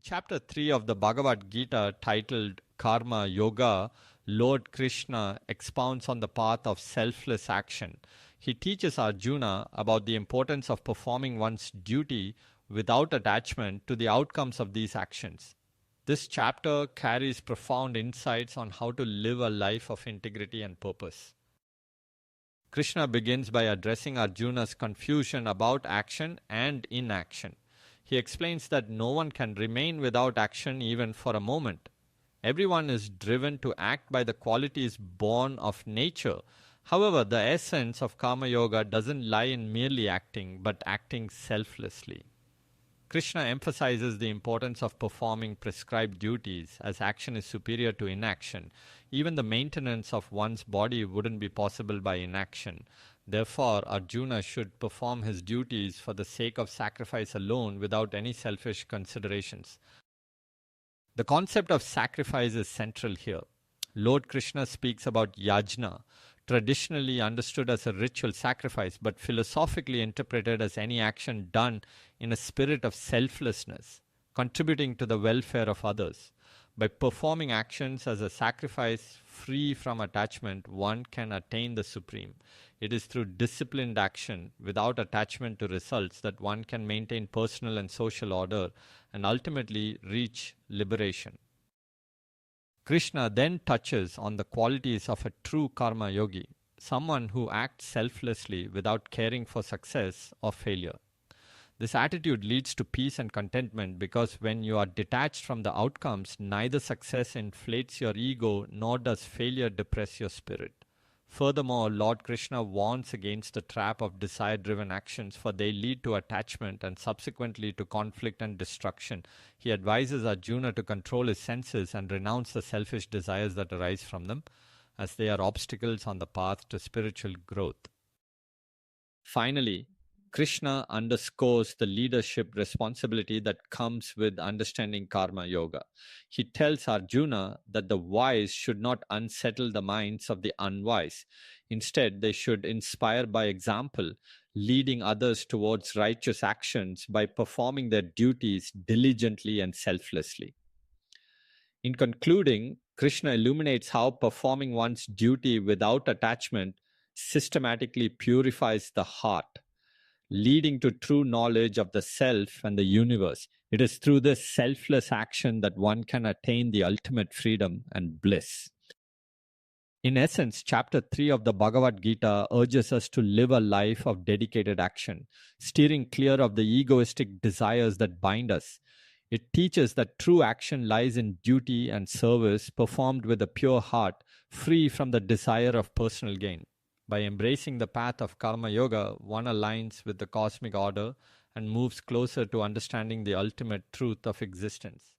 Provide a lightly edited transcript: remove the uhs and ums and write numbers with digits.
chapter 3 of the Bhagavad Gita, titled Karma Yoga, Lord Krishna expounds on the path of selfless action. He teaches Arjuna about the importance of performing one's duty without attachment to the outcomes of these actions. This chapter carries profound insights on how to live a life of integrity and purpose. Krishna begins by addressing Arjuna's confusion about action and inaction. He explains that no one can remain without action even for a moment. Everyone is driven to act by the qualities born of nature. However, the essence of Karma Yoga doesn't lie in merely acting, but acting selflessly. Krishna emphasizes the importance of performing prescribed duties, as action is superior to inaction. Even the maintenance of one's body wouldn't be possible by inaction. Therefore, Arjuna should perform his duties for the sake of sacrifice alone without any selfish considerations. The concept of sacrifice is central here. Lord Krishna speaks about yajna, traditionally understood as a ritual sacrifice, but philosophically interpreted as any action done in a spirit of selflessness, contributing to the welfare of others. By performing actions as a sacrifice free from attachment, one can attain the supreme. It is through disciplined action, without attachment to results, that one can maintain personal and social order and ultimately reach liberation. Krishna then touches on the qualities of a true karma yogi, someone who acts selflessly without caring for success or failure. This attitude leads to peace and contentment, because when you are detached from the outcomes, neither success inflates your ego nor does failure depress your spirit. Furthermore, Lord Krishna warns against the trap of desire-driven actions, for they lead to attachment and subsequently to conflict and destruction. He advises Arjuna to control his senses and renounce the selfish desires that arise from them, as they are obstacles on the path to spiritual growth. Finally, Krishna underscores the leadership responsibility that comes with understanding Karma Yoga. He tells Arjuna that the wise should not unsettle the minds of the unwise. Instead, they should inspire by example, leading others towards righteous actions by performing their duties diligently and selflessly. In concluding, Krishna illuminates how performing one's duty without attachment systematically purifies the heart, leading to true knowledge of the self and the universe. It is through this selfless action that one can attain the ultimate freedom and bliss. In essence, chapter 3 of the Bhagavad Gita urges us to live a life of dedicated action, steering clear of the egoistic desires that bind us. It teaches that true action lies in duty and service performed with a pure heart, free from the desire of personal gain. By embracing the path of Karma Yoga, one aligns with the cosmic order and moves closer to understanding the ultimate truth of existence.